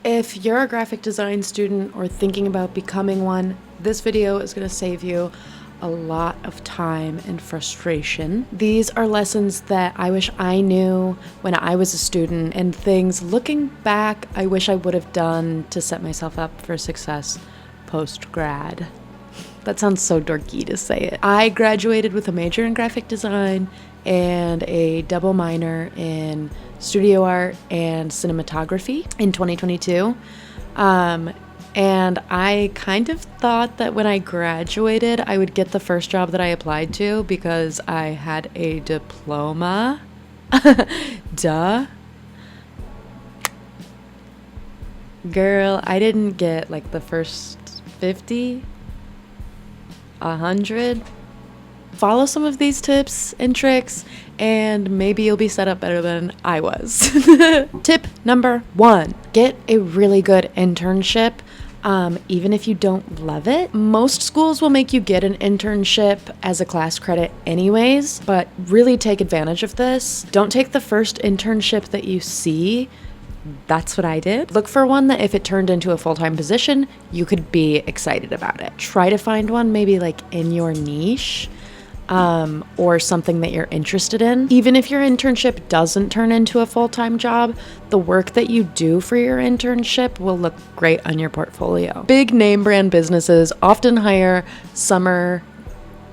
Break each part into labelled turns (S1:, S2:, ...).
S1: If you're a graphic design student or thinking about becoming one, this video is going to save you a lot of time and frustration. These are lessons that I wish I knew when I was a student, and things looking back I wish I would have done to set myself up for success post-grad. That sounds so dorky to say it. I graduated with a major in graphic design and a double minor in studio art and cinematography in 2022. And I kind of thought that when I graduated, I would get the first job that I applied to because I had a diploma. Duh. Girl, I didn't get like the first 50, 100. Follow some of these tips and tricks, and maybe you'll be set up better than I was. Tip number 1, get a really good internship. Even if you don't love it. Most schools will make you get an internship as a class credit anyways, but really take advantage of this. Don't take the first internship that you see. That's what I did. Look for one that if it turned into a full-time position, you could be excited about it. Try to find one maybe like in your niche, or something that you're interested in. Even if your internship doesn't turn into a full-time job, the work that you do for your internship will look great on your portfolio. Big name brand businesses often hire summer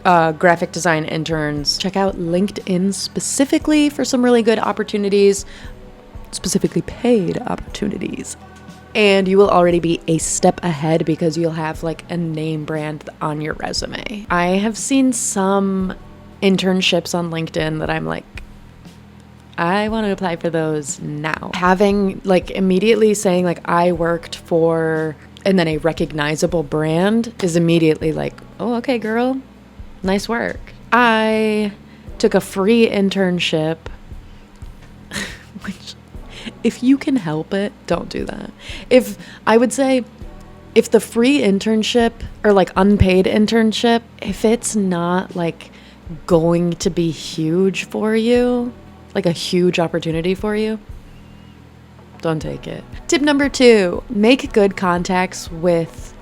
S1: graphic design interns. Check out LinkedIn specifically for some really good opportunities, specifically paid opportunities. And you will already be a step ahead because you'll have like a name brand on your resume. I have seen some internships on LinkedIn that I'm like, I want to apply for those now. Having like immediately saying like I worked for, and then a recognizable brand is immediately like, oh, okay, girl, nice work. I took a free internship, which, if you can help it, don't do that. If the free internship or like unpaid internship, if it's not like going to be huge for you, like a huge opportunity for you, don't take it. Tip number 2, make good contacts with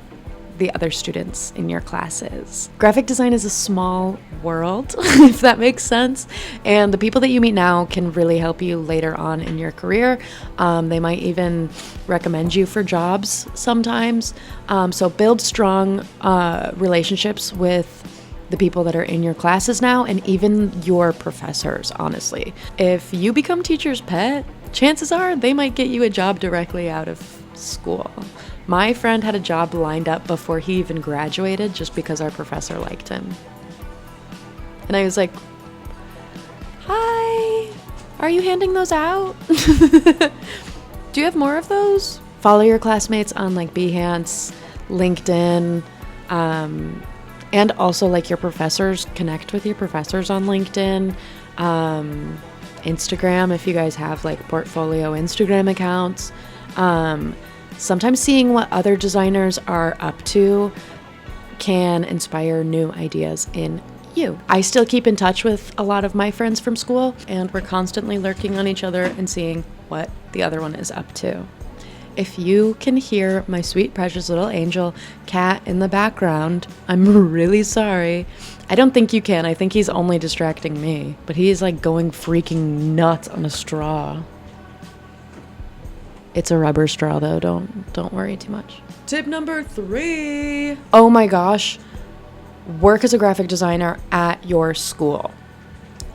S1: the other students in your classes. Graphic design is a small world, if that makes sense. And the people that you meet now can really help you later on in your career. They might even recommend you for jobs sometimes. So build strong relationships with the people that are in your classes now, and even your professors, honestly. If you become teacher's pet, chances are they might get you a job directly out of school. My friend had a job lined up before he even graduated just because our professor liked him. And I was like, hi, are you handing those out? Do you have more of those? Follow your classmates on like Behance, LinkedIn, and also like your professors. Connect with your professors on LinkedIn, Instagram if you guys have like portfolio Instagram accounts. Sometimes seeing what other designers are up to can inspire new ideas in you. I still keep in touch with a lot of my friends from school, and we're constantly lurking on each other and seeing what the other one is up to. If you can hear my sweet, precious little angel cat in the background, I'm really sorry. I don't think you can. I think he's only distracting me, but he is like going freaking nuts on a straw. It's a rubber straw though, don't worry too much. Tip number 3. Oh my gosh. Work as a graphic designer at your school.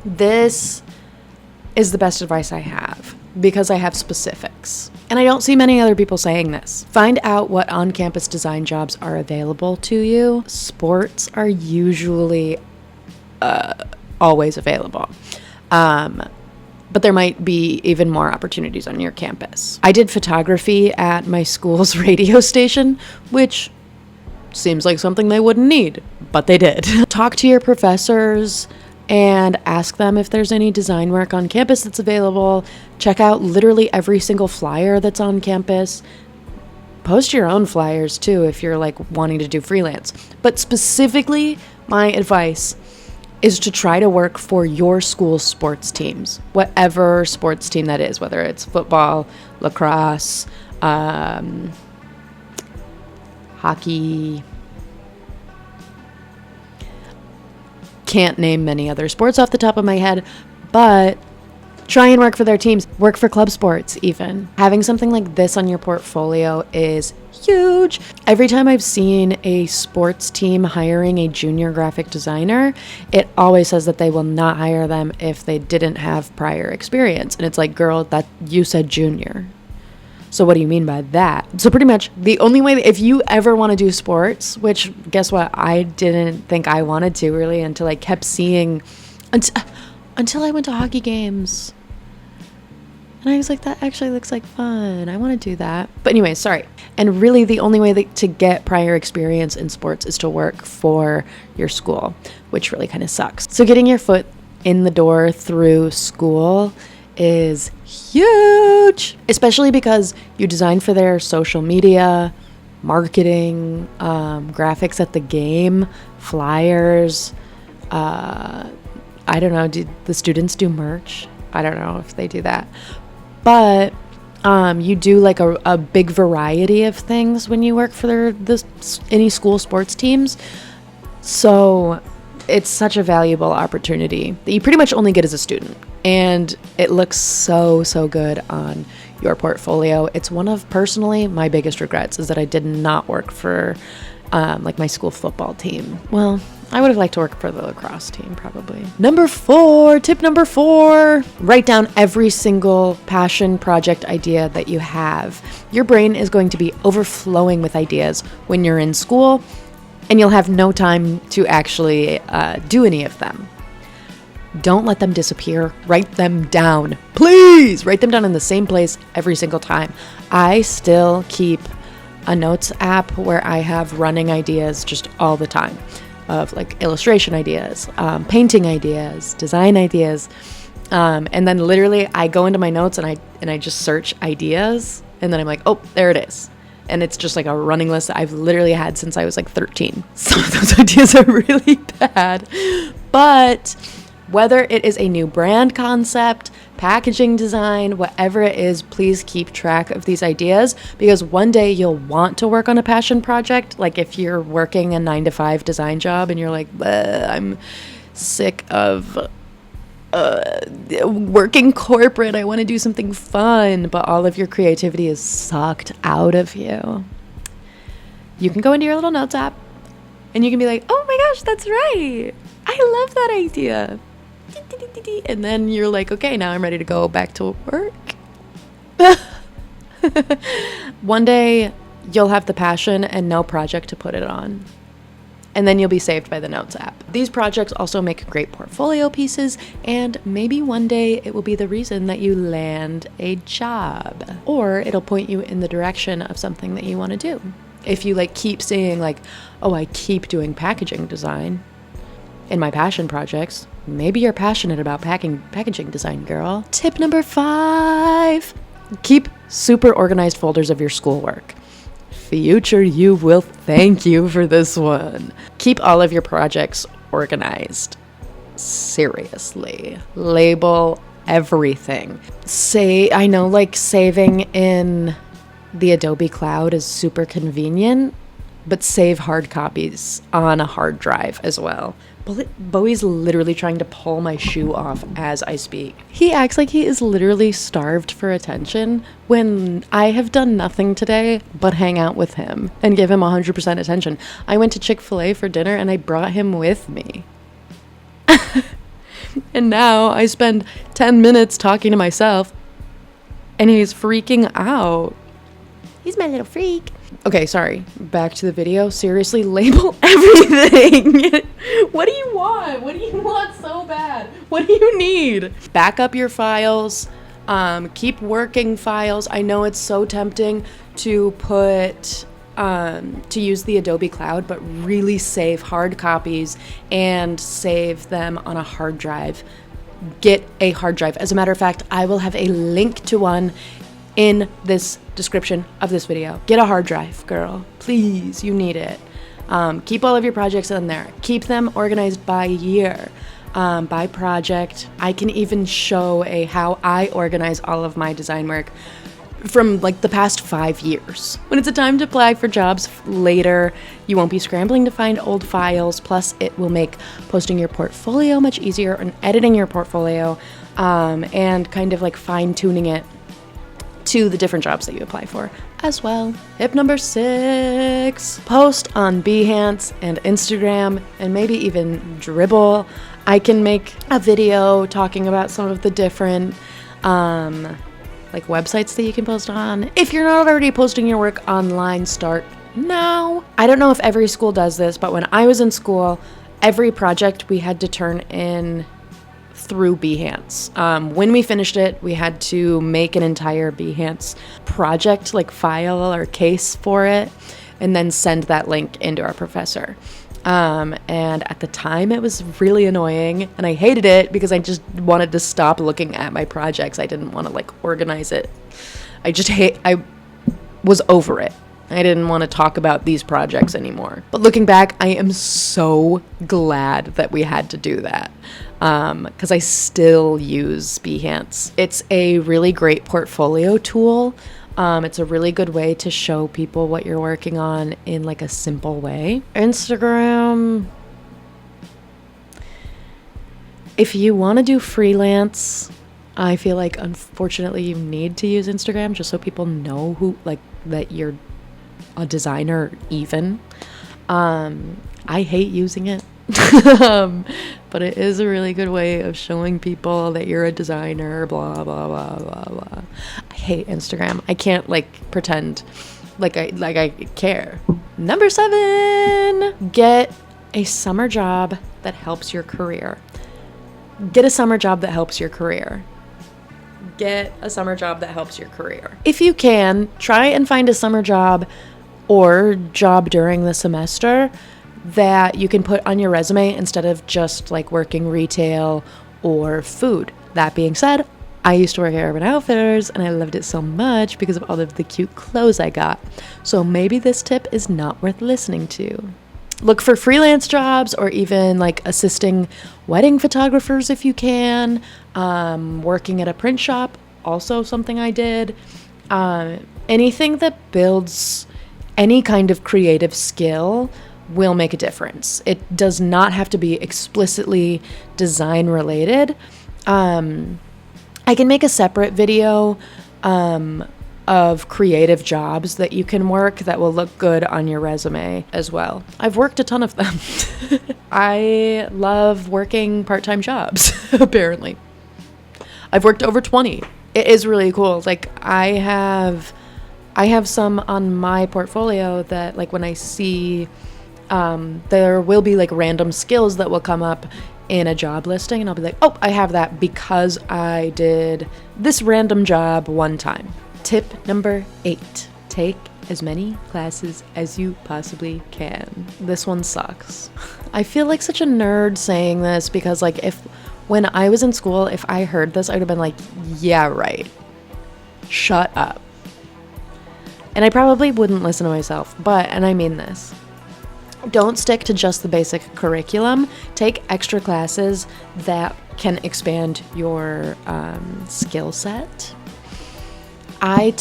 S1: This is the best advice I have because I have specifics. And I don't see many other people saying this. Find out what on-campus design jobs are available to you. Sports are usually always available. But there might be even more opportunities on your campus. I did photography at my school's radio station, which seems like something they wouldn't need, but they did. Talk to your professors and ask them if there's any design work on campus that's available. Check out literally every single flyer that's on campus. Post your own flyers too if you're like wanting to do freelance. But specifically, my advice is to try to work for your school's sports teams, whatever sports team that is, whether it's football, lacrosse, hockey. Can't name many other sports off the top of my head, but try and work for their teams. Work for club sports even. Having something like this on your portfolio is huge. Every time I've seen a sports team hiring a junior graphic designer, it always says that they will not hire them if they didn't have prior experience. And it's like, girl, that you said junior. So what do you mean by that? So pretty much the only way, if you ever want to do sports, which guess what? I didn't think I wanted to really until I kept seeing, until I went to hockey games. And I was like, that actually looks like fun. I want to do that. But anyway, sorry. And really the only way to get prior experience in sports is to work for your school, which really kind of sucks. So getting your foot in the door through school is huge, especially because you design for their social media, marketing, graphics at the game, flyers. I don't know. Do the students do merch? I don't know if they do that. But you do like a big variety of things when you work for any school sports teams. So it's such a valuable opportunity that you pretty much only get as a student. And it looks so, so good on your portfolio. It's one of, personally, my biggest regrets is that I did not work for like my school football team. Well, I would have liked to work for the lacrosse team, probably. Tip number 4, write down every single passion project idea that you have. Your brain is going to be overflowing with ideas when you're in school, and you'll have no time to actually do any of them. Don't let them disappear. Write them down. Please write them down in the same place every single time. I still keep a notes app where I have running ideas just all the time of like illustration ideas, painting ideas, design ideas. And then literally I go into my notes and I just search ideas, and then I'm like, oh, there it is. And it's just like a running list that I've literally had since I was like 13. Some of those ideas are really bad, but whether it is a new brand concept, packaging design, whatever it is, please keep track of these ideas, because one day you'll want to work on a passion project. Like if you're working a 9-to-5 design job and you're like, I'm sick of working corporate, I want to do something fun, but all of your creativity is sucked out of you. You can go into your little notes app and you can be like, oh my gosh, that's right. I love that idea. And then you're like, okay, now I'm ready to go back to work. One day you'll have the passion and no project to put it on. And then you'll be saved by the Notes app. These projects also make great portfolio pieces, and maybe one day it will be the reason that you land a job, or it'll point you in the direction of something that you want to do. If you like keep saying like, oh, I keep doing packaging design in my passion projects, maybe you're passionate about packaging design, girl. Tip number 5, keep super organized folders of your schoolwork. Future you will thank you for this one. Keep all of your projects organized. Seriously. Label everything. I know like saving in the Adobe Cloud is super convenient, but save hard copies on a hard drive as well. Bowie's literally trying to pull my shoe off as I speak. He acts like he is literally starved for attention when I have done nothing today but hang out with him and give him 100% attention. I went to Chick-fil-A for dinner and I brought him with me. And now I spend 10 minutes talking to myself and he's freaking out. He's my little freak. Okay, sorry. Back to the video. Seriously, label everything. What do you want? What do you want so bad? What do you need? Back up your files. Keep working files. I know it's so tempting to use the Adobe Cloud, but really save hard copies and save them on a hard drive. Get a hard drive. As a matter of fact, I will have a link to one in this description of this video. Get a hard drive, girl. Please, you need it. Keep all of your projects in there. Keep them organized by year, by project. I can even show how I organize all of my design work from like the past 5 years. When it's a time to apply for jobs later, you won't be scrambling to find old files. Plus, it will make posting your portfolio much easier and editing your portfolio and kind of like fine-tuning it to the different jobs that you apply for as well. Tip number 6, post on Behance and Instagram and maybe even Dribbble. I can make a video talking about some of the different like websites that you can post on. If you're not already posting your work online, start now. I don't know if every school does this, but when I was in school, every project we had to turn in through Behance. When we finished it, we had to make an entire Behance project, like file or case for it, and then send that link into our professor. And at the time it was really annoying and I hated it because I just wanted to stop looking at my projects. I didn't want to like organize it. I was over it. I didn't want to talk about these projects anymore. But looking back, I am so glad that we had to do that. Because I still use Behance. It's a really great portfolio tool. It's a really good way to show people what you're working on in like a simple way. Instagram. If you want to do freelance, I feel like unfortunately you need to use Instagram just so people know who like that you're a designer even. I hate using it. But it is a really good way of showing people that you're a designer, blah, blah, blah, blah, blah. I hate Instagram. I can't like pretend like I care. Number 7, get a summer job that helps your career. Get a summer job that helps your career. Get a summer job that helps your career. If you can, try and find a summer job or job during the semester that you can put on your resume instead of just like working retail or food. That being said, I used to work at Urban Outfitters and I loved it so much because of all of the cute clothes I got. So maybe this tip is not worth listening to. Look for freelance jobs or even like assisting wedding photographers if you can. Working at a print shop, also something I did. Anything that builds any kind of creative skill will make a difference. It does not have to be explicitly design related. I can make a separate video of creative jobs that you can work that will look good on your resume as well. I've worked a ton of them. I love working part-time jobs, apparently. I've worked over 20. It is really cool. Like I have some on my portfolio that like when I see there will be like random skills that will come up in a job listing and I'll be like, oh, I have that because I did this random job one time. Tip number 8, take as many classes as you possibly can. This one sucks. I feel like such a nerd saying this because like when I was in school, if I heard this, I would have been like, yeah, right. Shut up. And I probably wouldn't listen to myself, and I mean this. Don't stick to just the basic curriculum. Take extra classes that can expand your skill set. I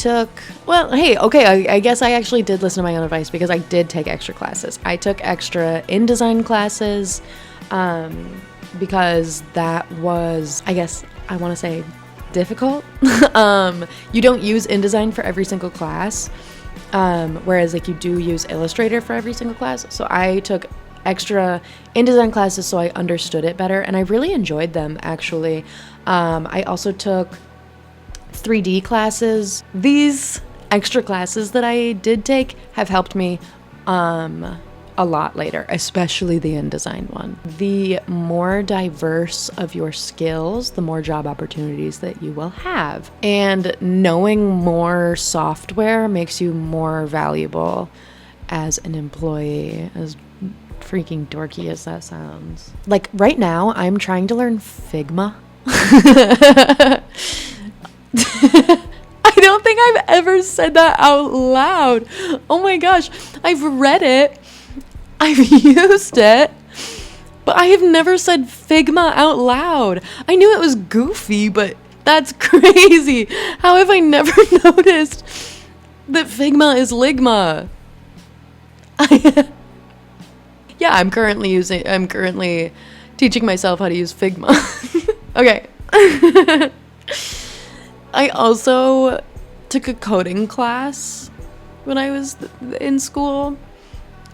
S1: guess I actually did listen to my own advice because I did take extra classes. I took extra InDesign classes because that was, I guess I want to say, difficult. You don't use InDesign for every single class. Whereas like you do use Illustrator for every single class. So I took extra InDesign classes so I understood it better and I really enjoyed them actually. I also took 3D classes. These extra classes that I did take have helped me a lot later, especially the InDesign one. The more diverse of your skills, the more job opportunities that you will have. And knowing more software makes you more valuable as an employee, as freaking dorky as that sounds. Like right now, I'm trying to learn Figma. I don't think I've ever said that out loud. Oh my gosh, I've read it. I've used it, but I have never said Figma out loud. I knew it was goofy, but That's crazy. How have I never noticed that Figma is Ligma? Yeah, I'm currently teaching myself how to use Figma. Okay. I also took a coding class when I was in school.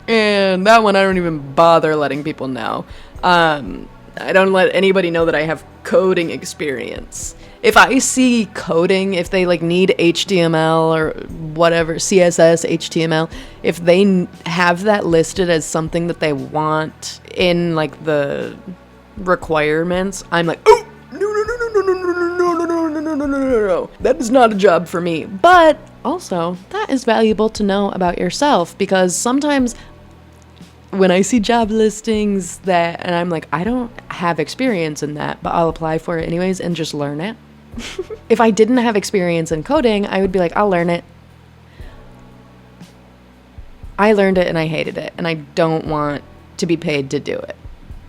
S1: And that one I don't even bother letting people know. I don't let anybody know that I have coding experience. If I see coding, if they like need HTML or whatever, CSS, HTML, if they have that listed as something that they want in like the requirements, I'm like, oh, no. That is not a job for me. But also, that is valuable to know about yourself, because sometimes when I see job listings and I'm like, I don't have experience in that, but I'll apply for it anyways and just learn it. If I didn't have experience in coding, I would be like, I'll learn it. I learned it and I hated it, and I don't want to be paid to do it.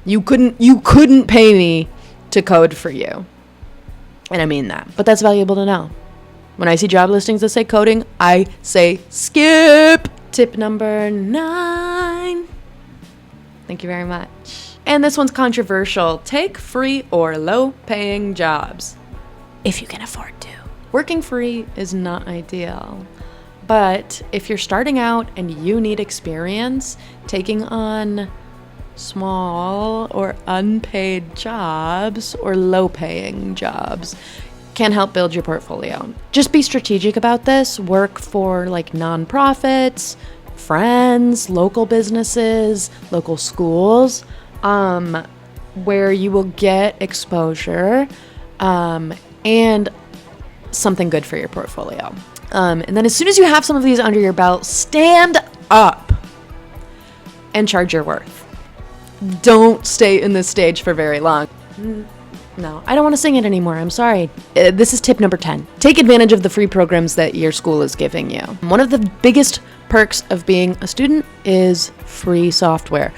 S1: You couldn't pay me to code for you. And I mean that. But that's valuable to know. When I see job listings that say coding, I say skip. Tip number 9. Thank you very much. And this one's controversial. Take free or low-paying jobs if you can afford to. Working free is not ideal. But if you're starting out and you need experience, taking on small or unpaid jobs or low-paying jobs can help build your portfolio. Just be strategic about this. Work for like nonprofits, friends, local businesses, local schools, where you will get exposure and something good for your portfolio. And then as soon as you have some of these under your belt, stand up and charge your worth. Don't stay in this stage for very long. No, I don't want to sing it anymore. I'm sorry. This is tip number 10. Take advantage of the free programs that your school is giving you. One of the biggest perks of being a student is free software,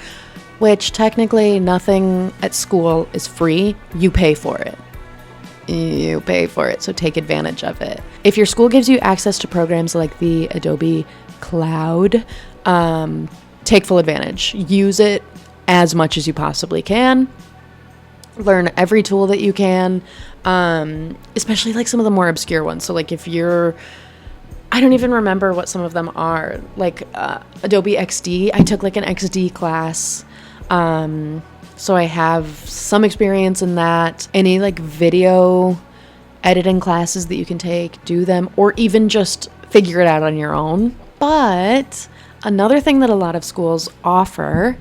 S1: which technically nothing at school is free. You pay for it. So take advantage of it. If your school gives you access to programs like the Adobe Cloud, take full advantage. Use it as much as you possibly can. Learn every tool that you can, especially like some of the more obscure ones. So like I don't even remember what some of them are, like Adobe XD. I took like an XD class, so I have some experience in that. Any like video editing classes that you can take, do them, or even just figure it out on your own. But another thing that a lot of schools offer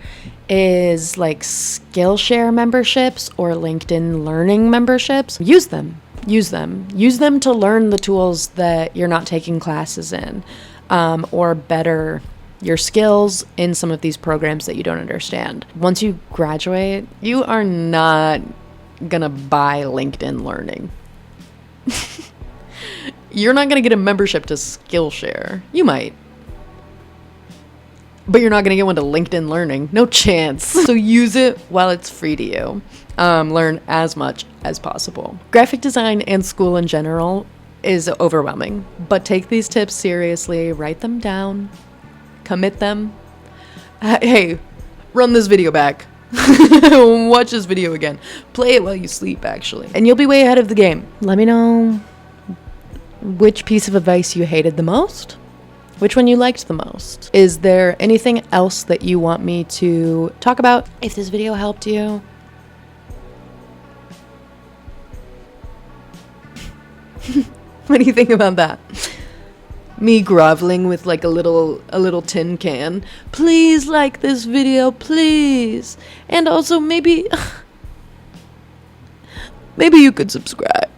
S1: is like Skillshare memberships or LinkedIn Learning memberships. Use them to learn the tools that you're not taking classes in, or better your skills in some of these programs that you don't understand. Once you graduate, you are not gonna buy LinkedIn Learning. You're not gonna get a membership to Skillshare. You might, but you're not going to get one to LinkedIn Learning. No chance. So use it while it's free to you. Learn as much as possible. Graphic design and school in general is overwhelming, but take these tips seriously. Write them down. Commit them. Hey, run this video back. Watch this video again. Play it while you sleep, actually. And you'll be way ahead of the game. Let me know which piece of advice you hated the most. Which one you liked the most? Is there anything else that you want me to talk about? If this video helped you, what do you think about that? Me groveling with like a little tin can. Please like this video, please. And also maybe you could subscribe.